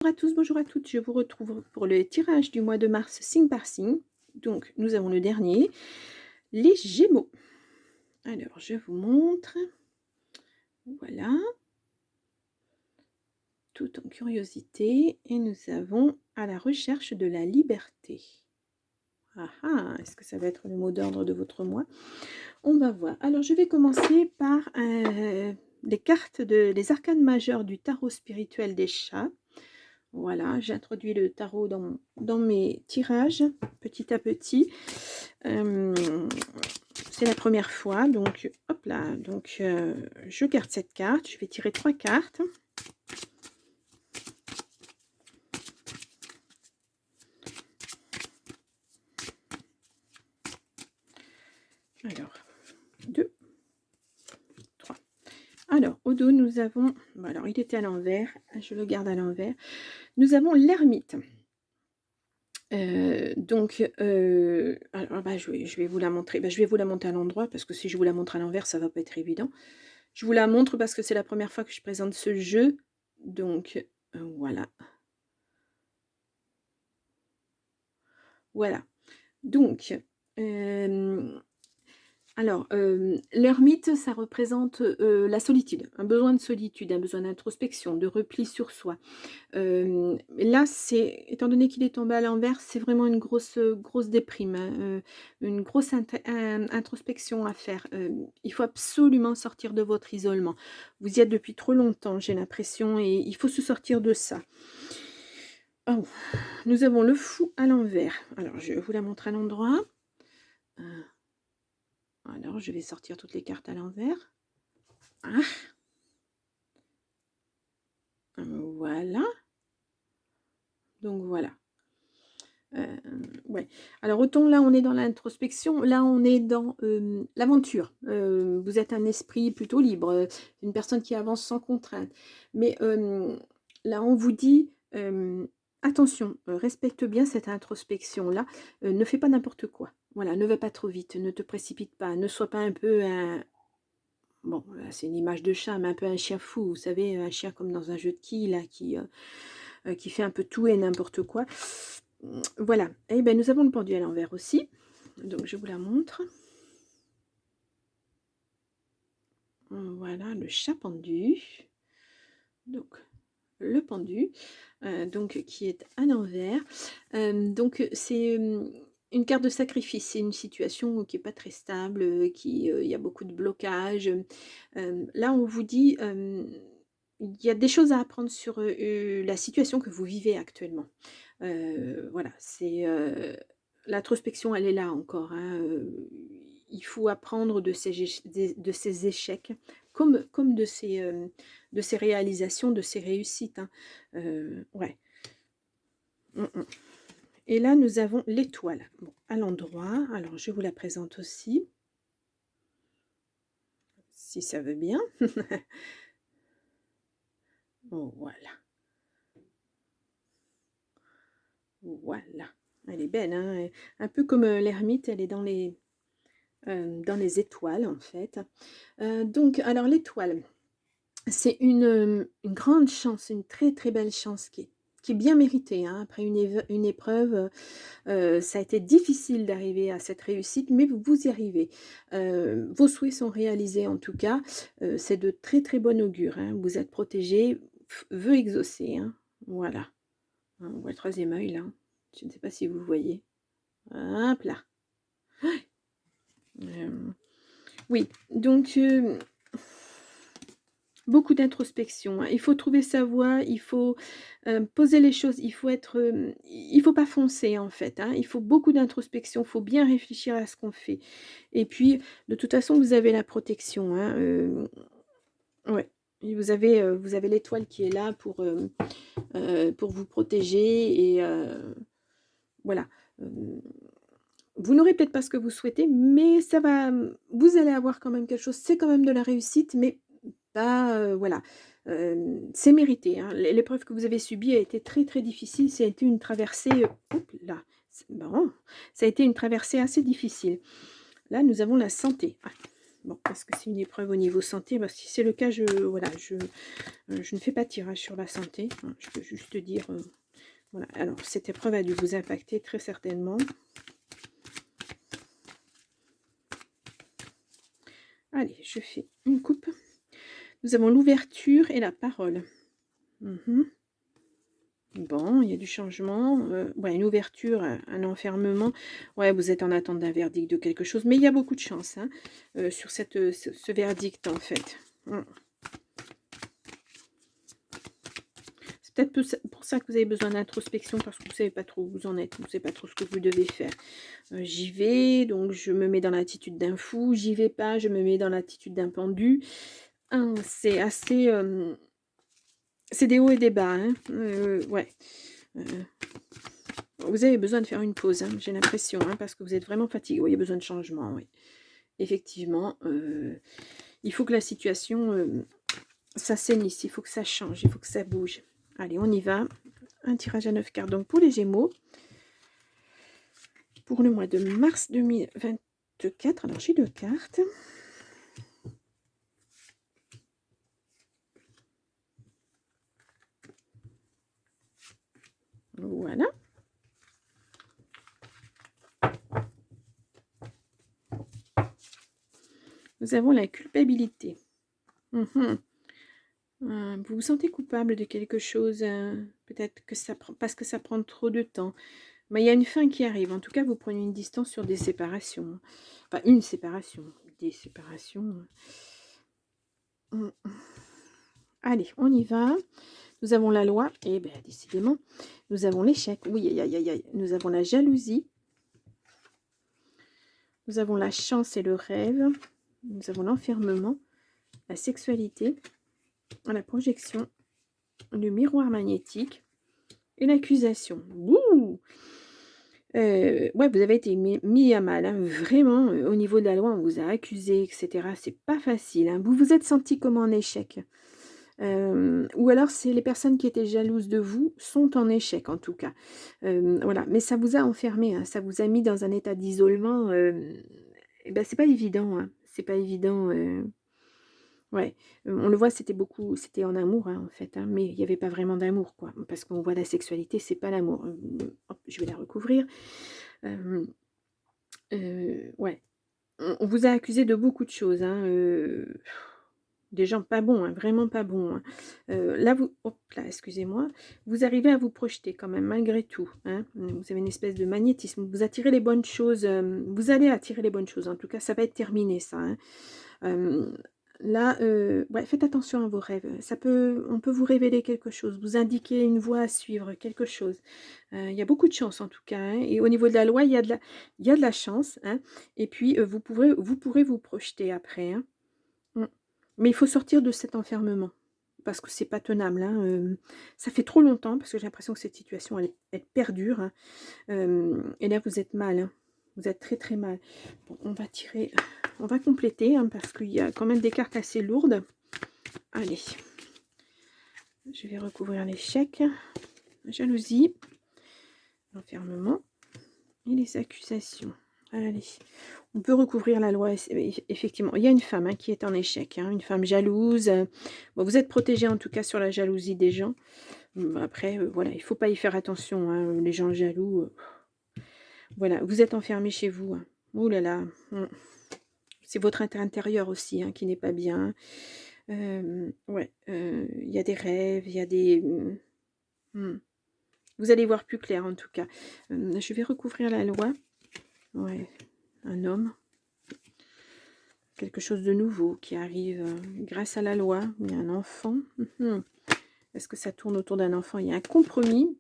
Bonjour à tous, bonjour à toutes, je vous retrouve pour le tirage du mois de mars signe par signe. Donc nous avons le dernier, les Gémeaux. Alors je vous montre, voilà, tout en curiosité, et nous avons à la recherche de la liberté. Ah ah, est-ce que ça va être le mot d'ordre de votre mois? On va voir. Alors je vais commencer par les arcanes majeures du tarot spirituel des chats. Voilà, j'introduis le tarot dans mes tirages, petit à petit. C'est la première fois, donc hop là, donc je garde cette carte, je vais tirer 3 cartes. Alors, 2, 3. Alors, au dos, nous avons, bon, alors il était à l'envers, je le garde à l'envers. Nous avons l'ermite. Alors, bah, je vais vous la montrer. Bah, je vais vous la montrer à l'endroit parce que si je vous la montre à l'envers, ça va pas être évident. Je vous la montre parce que c'est la première fois que je présente ce jeu. Donc, voilà. Voilà. Donc, l'ermite, ça représente la solitude, un besoin de solitude, un besoin d'introspection, de repli sur soi. Là, c'est étant donné qu'il est tombé à l'envers, c'est vraiment une grosse déprime, hein, une grosse introspection à faire. Il faut absolument sortir de votre isolement. Vous y êtes depuis trop longtemps, j'ai l'impression, et il faut se sortir de ça. Oh, nous avons le fou à l'envers. Alors, je vous la montre à l'endroit. Alors, je vais sortir toutes les cartes à l'envers. Ah, voilà. Donc, voilà. Ouais. Alors, autant là, on est dans l'introspection, là, on est dans l'aventure. Vous êtes un esprit plutôt libre, une personne qui avance sans contrainte. Mais là, on vous dit, attention, respecte bien cette introspection-là, ne fais pas n'importe quoi. Voilà, ne va pas trop vite, ne te précipite pas, ne sois pas un peu un... Bon, là, c'est une image de chat, mais un peu un chien fou, vous savez, un chien comme dans un jeu de quilles, là, qui fait un peu tout et n'importe quoi. Voilà, et ben nous avons le pendu à l'envers aussi, donc je vous la montre. Voilà, le chat pendu, donc le pendu, donc qui est à l'envers. Donc c'est une carte de sacrifice, c'est une situation qui est pas très stable, il y a beaucoup de blocages. Là, on vous dit, il y a des choses à apprendre sur, la situation que vous vivez actuellement. Voilà, c'est, l'introspection, elle est là encore, hein, il faut apprendre de ces échecs comme de ces réalisations, de ces réussites, hein. Ouais. Mmh. Et là, nous avons l'étoile. Bon, à l'endroit, alors je vous la présente aussi, si ça veut bien. Oh, voilà, voilà. Elle est belle, hein, un peu comme, l'ermite, elle est dans les étoiles, en fait. Donc alors l'étoile, c'est une grande chance, une très, très belle chance qui est bien méritée, hein. Après une épreuve, ça a été difficile d'arriver à cette réussite, mais vous y arrivez. Vos souhaits sont réalisés en tout cas, c'est de très, très bon augure, hein. Vous êtes protégés, vœux exaucés, hein. Voilà. Hein, on voit le 3e œil là. Je ne sais pas si vous voyez. Hop là. Hem, oui, donc beaucoup d'introspection, hein. Il faut trouver sa voie, il faut, poser les choses, il faut pas foncer en fait, hein. Il faut beaucoup d'introspection, il faut bien réfléchir à ce qu'on fait et puis de toute façon vous avez la protection, hein, ouais, et vous avez l'étoile qui est là pour vous protéger et voilà. Hem, vous n'aurez peut-être pas ce que vous souhaitez, mais ça va, vous allez avoir quand même quelque chose. C'est quand même de la réussite, mais pas, voilà, c'est mérité, hein. L'épreuve que vous avez subie a été très, très difficile. Ça a été une traversée, oup là, c'est marrant, ça a été une traversée assez difficile. Là, nous avons la santé. Ah, Bon, est-ce que c'est une épreuve au niveau santé? Bah, si c'est le cas, voilà, je ne fais pas de tirage sur la santé, hein. Je peux juste dire, voilà. Alors cette épreuve a dû vous impacter très certainement. Allez, je fais une coupe. Nous avons l'ouverture et la parole. Mmh. Bon, il y a du changement, ouais, une ouverture, un enfermement. Ouais, vous êtes en attente d'un verdict de quelque chose, mais il y a beaucoup de chance, hein, sur ce verdict, en fait. Mmh. C'est peut-être pour ça que vous avez besoin d'introspection, parce que vous ne savez pas trop où vous en êtes, vous ne savez pas trop ce que vous devez faire. J'y vais, donc je me mets dans l'attitude d'un fou, j'y vais pas, je me mets dans l'attitude d'un pendu. Hein, c'est assez, c'est des hauts et des bas, hein, ouais. Heu, Vous avez besoin de faire une pause, hein, j'ai l'impression, hein, parce que vous êtes vraiment fatigué. Oui, il y a besoin de changement, oui. Effectivement, il faut que la situation, s'assainisse, il faut que ça change, il faut que ça bouge. Allez, on y va. Un tirage à 9 cartes donc pour les Gémeaux. Pour le mois de mars 2024, alors j'ai 2 cartes. Voilà. Nous avons la culpabilité. Mmh. Vous vous sentez coupable de quelque chose, peut-être que ça prend parce que ça prend trop de temps. Mais il y a une fin qui arrive. En tout cas, vous prenez une distance sur des séparations, hein. Enfin, une séparation, des séparations. Mmh. Allez, on y va. Nous avons la loi. Et bien, décidément, nous avons l'échec. Oui, aïe, aïe, aïe, aïe. Nous avons la jalousie. Nous avons la chance et le rêve. Nous avons l'enfermement, la sexualité, la projection, le miroir magnétique et l'accusation. Ouh! Ouais, vous avez été mis à mal, hein, vraiment, au niveau de la loi, on vous a accusé, et cetera. C'est pas facile, hein. Vous vous êtes senti comme en échec. Ou alors c'est les personnes qui étaient jalouses de vous sont en échec, en tout cas. Voilà, mais ça vous a enfermé, hein, ça vous a mis dans un état d'isolement, et bah, c'est pas évident, hein. C'est pas évident, ouais, on le voit, c'était en amour, hein, en fait, hein, mais il y avait pas vraiment d'amour, quoi. Parce qu'on voit la sexualité, c'est pas l'amour. Hop, je vais la recouvrir. Hem Ouais, on vous a accusé de beaucoup de choses, hein, des gens pas bons, hein, vraiment pas bons, hein. Là, vous hop là, excusez-moi, vous arrivez à vous projeter quand même malgré tout, hein. Vous avez une espèce de magnétisme, vous attirez les bonnes choses, vous allez attirer les bonnes choses. En tout cas, ça va être terminé ça, hein. Hem, Là, ouais, faites attention à vos rêves. On peut vous révéler quelque chose, vous indiquer une voie à suivre, quelque chose. Il y a beaucoup de chance en tout cas, hein, et au niveau de la loi, il y a de la chance, hein, et puis, vous pourrez vous projeter après, hein. Mmh. Mais il faut sortir de cet enfermement parce que c'est pas tenable, hein, ça fait trop longtemps parce que j'ai l'impression que cette situation elle perdure, hein, et là vous êtes mal, hein. Vous êtes très, très mal. Bon, on va compléter, hein, parce qu'il y a quand même des cartes assez lourdes. Allez, je vais recouvrir l'échec, la jalousie, l'enfermement et les accusations. Allez, on peut recouvrir la loi, effectivement. Il y a une femme, hein, qui est en échec, hein, une femme jalouse. Bon, vous êtes protégé en tout cas sur la jalousie des gens. Après, voilà, il ne faut pas y faire attention, hein, les gens jaloux. Voilà, vous êtes enfermé chez vous, hein. Ouh là là. C'est votre intérieur aussi, hein, qui n'est pas bien. Ouais, il y a des rêves, il y a des... mmh. Vous allez voir plus clair en tout cas. Je vais recouvrir la loi. Ouais, un homme. Quelque chose de nouveau qui arrive, grâce à la loi. Il y a un enfant. Est-ce que ça tourne autour d'un enfant? Il y a un compromis,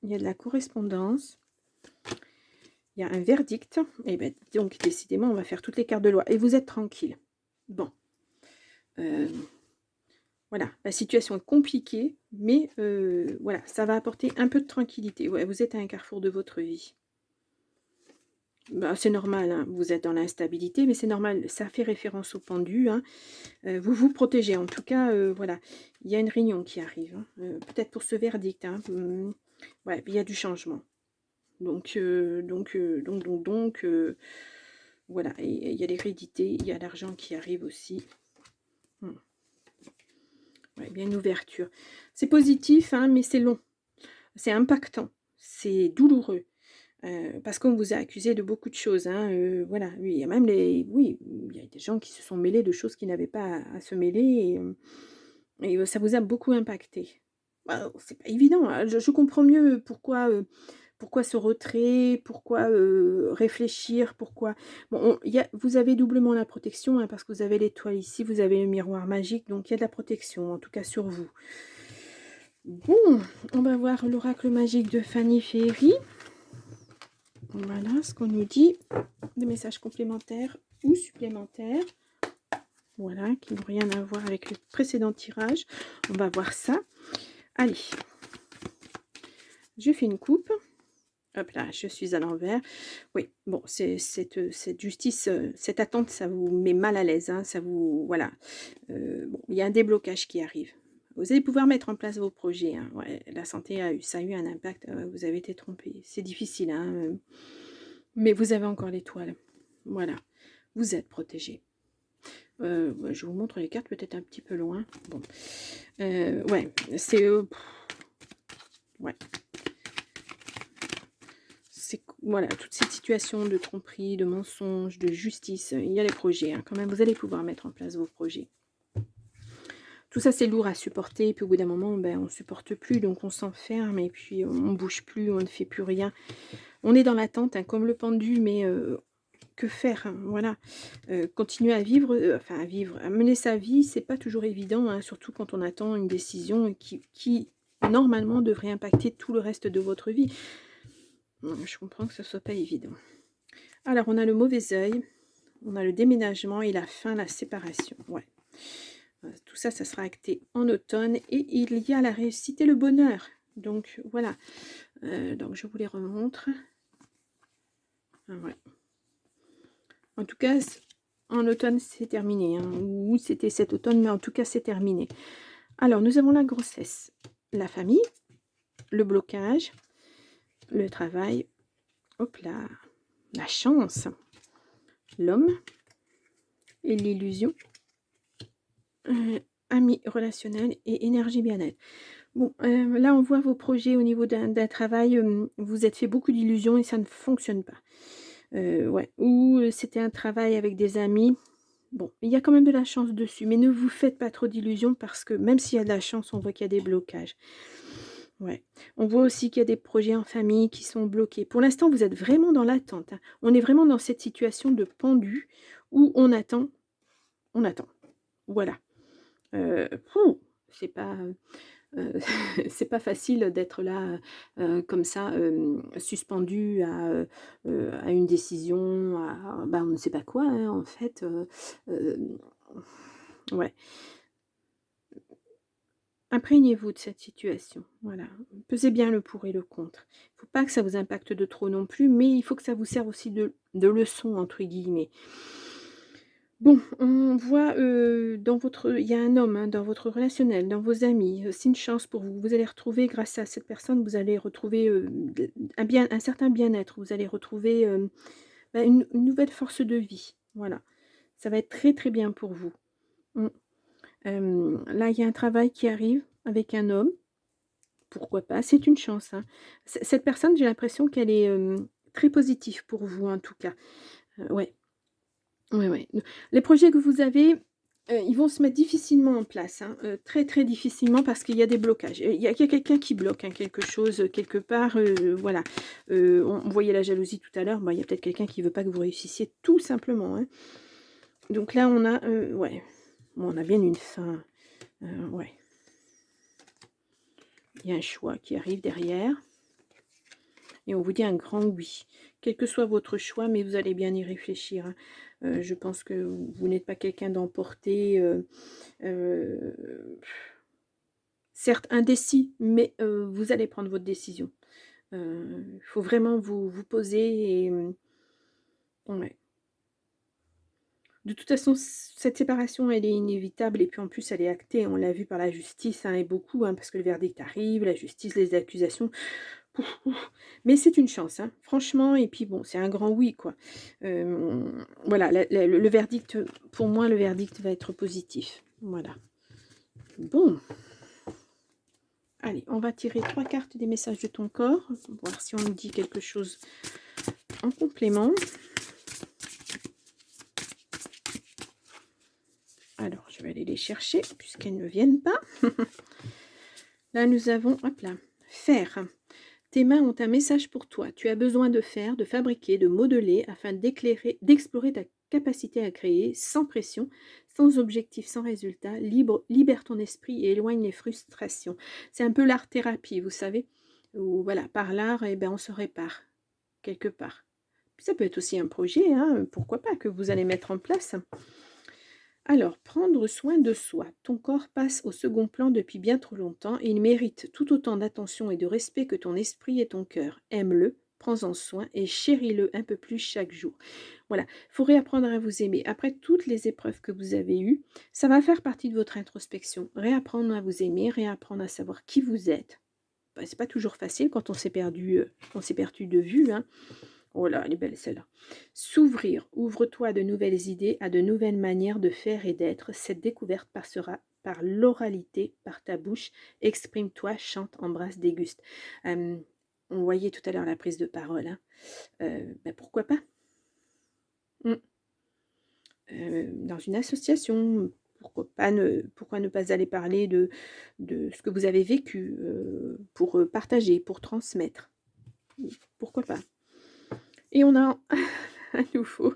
il y a de la correspondance, il y a un verdict. Et ben donc décidément, on va faire toutes les cartes de loi et vous êtes tranquille. Bon, voilà, la situation est compliquée, mais voilà, ça va apporter un peu de tranquillité. Ouais, vous êtes à un carrefour de votre vie. Bah, c'est normal, hein, vous êtes dans l'instabilité, mais c'est normal, ça fait référence au pendu, hein. Vous vous protégez, en tout cas, voilà. Il y a une réunion qui arrive, hein, peut-être pour ce verdict, hein, ouais, il y a du changement. Donc, Voilà, et il y a l'hérédité, il y a l'argent qui arrive aussi. Mmh. Ouais, bien une ouverture. C'est positif, hein, mais c'est long, c'est impactant, c'est douloureux, parce qu'on vous a accusé de beaucoup de choses, hein, voilà. Oui, il y a même oui, il y a des gens qui se sont mêlés de choses qui n'avaient pas à se mêler et ça vous a beaucoup impacté. Bah, c'est pas évident, hein. Je comprends mieux pourquoi ce retrait, pourquoi, réfléchir, pourquoi bon, vous avez doublement la protection, hein, parce que vous avez l'étoile ici, vous avez le miroir magique, donc il y a de la protection, en tout cas sur vous. Bon, on va voir l'oracle magique de Fanny Ferry. Voilà ce qu'on nous dit. Des messages complémentaires ou supplémentaires. Voilà, qui n'ont rien à voir avec le précédent tirage. On va voir ça. Allez, je fais une coupe. Hop là, je suis à l'envers. Oui, bon, cette justice, cette attente, ça vous met mal à l'aise, hein, ça vous... Voilà. Bon, il y a un déblocage qui arrive. Vous allez pouvoir mettre en place vos projets, hein. Ouais, la santé, ça a eu un impact, vous avez été trompé. C'est difficile, hein, mais vous avez encore l'étoile. Voilà, vous êtes protégé. Ouais, je vous montre les cartes peut-être un petit peu loin. Bon, ouais, c'est... ouais. Voilà, toute cette situation de tromperie, de mensonge, de justice, il y a les projets, hein, quand même, vous allez pouvoir mettre en place vos projets. Tout ça, c'est lourd à supporter, et puis au bout d'un moment, ben, on ne supporte plus, donc on s'enferme, et puis on ne bouge plus, on ne fait plus rien. On est dans l'attente, hein, comme le pendu, mais que faire, hein, voilà. Continuer à vivre, à mener sa vie, c'est pas toujours évident, hein, surtout quand on attend une décision qui normalement devrait impacter tout le reste de votre vie. Je comprends que ce soit pas évident. Alors, on a le mauvais œil, on a le déménagement et la fin, la séparation. Ouais. Tout ça, ça sera acté en automne. Et il y a la réussite et le bonheur. Donc, voilà. Donc, je vous les remontre. Ah, ouais. En tout cas, en automne, c'est terminé, hein. Ou c'était cet automne, mais en tout cas, c'est terminé. Alors, nous avons la grossesse, la famille, le blocage, le travail, hop là, la chance, l'homme et l'illusion, amis relationnels et énergie bien-être. Bon, là, on voit vos projets au niveau d'un travail, vous êtes fait beaucoup d'illusions et ça ne fonctionne pas. Ouais, ou c'était un travail avec des amis. Bon, il y a quand même de la chance dessus, mais ne vous faites pas trop d'illusions parce que même s'il y a de la chance, on voit qu'il y a des blocages. Ouais. On voit aussi qu'il y a des projets en famille qui sont bloqués. Pour l'instant, vous êtes vraiment dans l'attente, hein. On est vraiment dans cette situation de pendu où on attend, on attend. Voilà. C'est pas, c'est pas facile d'être là, comme ça, suspendu à une décision, bah, on ne sait pas quoi, hein, en fait, ouais. Imprégnez-vous de cette situation, voilà. Pesez bien le pour et le contre. Il ne faut pas que ça vous impacte de trop non plus, mais il faut que ça vous serve aussi de «leçon» entre guillemets. Bon, on voit, dans votre il y a un homme, hein, dans votre relationnel, dans vos amis, c'est une chance pour vous. Vous allez retrouver grâce à cette personne, vous allez retrouver, un certain bien-être. Vous allez retrouver, bah, une nouvelle force de vie. Voilà. Ça va être très, très bien pour vous. Mmh. Là, il y a un travail qui arrive avec un homme. Pourquoi pas? C'est une chance, hein. Cette personne, j'ai l'impression qu'elle est, très positive pour vous, en tout cas. Ouais. Ouais, ouais. Les projets que vous avez, ils vont se mettre difficilement en place, hein, très, très difficilement parce qu'il y a des blocages. Il y a quelqu'un qui bloque, hein, quelque chose, quelque part, voilà. On voyait la jalousie tout à l'heure, bah, il y a peut-être quelqu'un qui veut pas que vous réussissiez tout simplement, hein. Donc là, on a, ouais, bon, on a bien une fin, ouais. Il y a un choix qui arrive derrière et on vous dit un grand oui. Quel que soit votre choix, mais vous allez bien y réfléchir, hein. Je pense que vous n'êtes pas quelqu'un d'emporté, certes indécis, mais vous allez prendre votre décision. Il faut vraiment vous poser et ouais. De toute façon, cette séparation, elle est inévitable et puis en plus, elle est actée. On l'a vu par la justice, hein, et beaucoup, hein, parce que le verdict arrive, la justice, les accusations. Ouf, ouf. Mais c'est une chance, hein, franchement et puis bon, c'est un grand oui, quoi. Voilà, le verdict, pour moi, le verdict va être positif. Voilà. Bon, allez, on va tirer 3 cartes des messages de ton corps, voir si on nous dit quelque chose en complément. Alors, je vais aller les chercher puisqu'elles ne viennent pas. Là, nous avons, hop là, faire. Tes mains ont un message pour toi. Tu as besoin de faire, de fabriquer, de modeler afin d'éclairer, d'explorer ta capacité à créer sans pression, sans objectif, sans résultat. Libère ton esprit et éloigne les frustrations. C'est un peu l'art-thérapie, vous savez, où voilà, par l'art, eh ben, on se répare quelque part. Puis ça peut être aussi un projet, hein, pourquoi pas, que vous allez mettre en place. Alors, prendre soin de soi. Ton corps passe au second plan depuis bien trop longtemps et il mérite tout autant d'attention et de respect que ton esprit et ton cœur. Aime-le, prends-en soin et chéris-le un peu plus chaque jour. Voilà, il faut réapprendre à vous aimer. Après toutes les épreuves que vous avez eues, ça va faire partie de votre introspection. Réapprendre à vous aimer, réapprendre à savoir qui vous êtes. Ben, c'est pas toujours facile quand on s'est perdu de vue, hein. Oh là, elle est belle celle-là. S'ouvrir, ouvre-toi à de nouvelles idées, à de nouvelles manières de faire et d'être. Cette découverte passera par l'oralité, par ta bouche. Exprime-toi, chante, embrasse, déguste. On voyait tout à l'heure la prise de parole, hein. Ben pourquoi pas. Mm. Dans une association, pourquoi ne pas aller parler de ce que vous avez vécu pour partager, pour transmettre. Pourquoi pas. Et on a à nouveau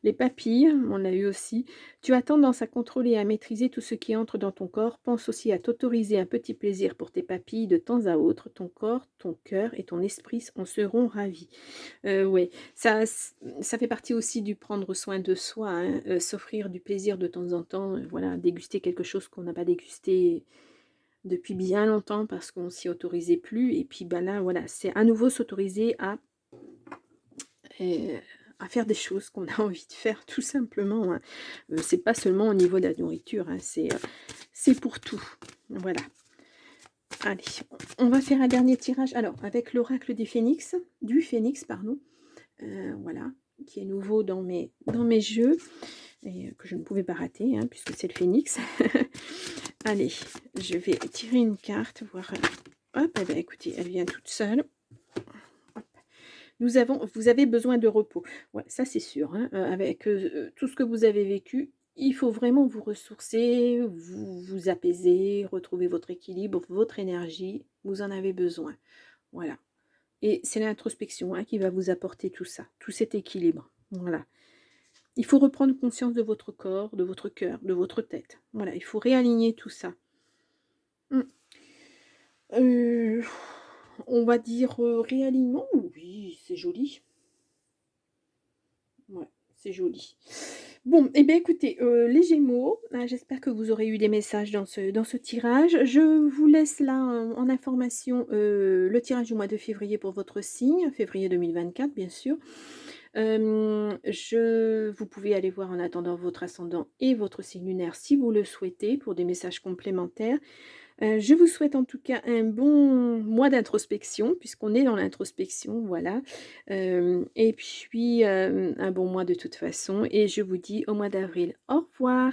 les papilles, on l'a eu aussi. Tu as tendance à contrôler et à maîtriser tout ce qui entre dans ton corps. Pense aussi à t'autoriser un petit plaisir pour tes papilles de temps à autre. Ton corps, ton cœur et ton esprit en seront ravis. Ouais, ça fait partie aussi du prendre soin de soi, hein, s'offrir du plaisir de temps en temps, voilà, déguster quelque chose qu'on n'a pas dégusté depuis bien longtemps parce qu'on s'y autorisait plus. Et puis ben là, voilà, c'est à nouveau s'autoriser et à faire des choses qu'on a envie de faire tout simplement, hein. C'est pas seulement au niveau de la nourriture, hein, c'est pour tout. Voilà. Allez, on va faire un dernier tirage. Alors, avec l'oracle du phénix, pardon. Voilà, qui est nouveau dans mes jeux et que je ne pouvais pas rater, hein, puisque c'est le phénix. Allez, je vais tirer une carte, voir. Hop, eh ben, écoutez, elle vient toute seule. Vous avez besoin de repos. Ouais, ça c'est sûr, hein, avec tout ce que vous avez vécu, il faut vraiment vous ressourcer, vous apaiser, retrouver votre équilibre, votre énergie. Vous en avez besoin. Voilà. Et c'est l'introspection, hein, qui va vous apporter tout ça, tout cet équilibre. Voilà. Il faut reprendre conscience de votre corps, de votre cœur, de votre tête. Voilà, il faut réaligner tout ça. Heu, on va dire, réalignement, oui, c'est joli. Ouais, c'est joli. Bon, et bien écoutez, les Gémeaux, j'espère que vous aurez eu des messages dans ce tirage. Je vous laisse là en information, le tirage du mois de février pour votre signe, février 2024 bien sûr. Vous pouvez aller voir en attendant votre ascendant et votre signe lunaire si vous le souhaitez pour des messages complémentaires. Je vous souhaite en tout cas un bon mois d'introspection, puisqu'on est dans l'introspection, voilà. Et puis, un bon mois de toute façon et je vous dis au mois d'avril. Au revoir.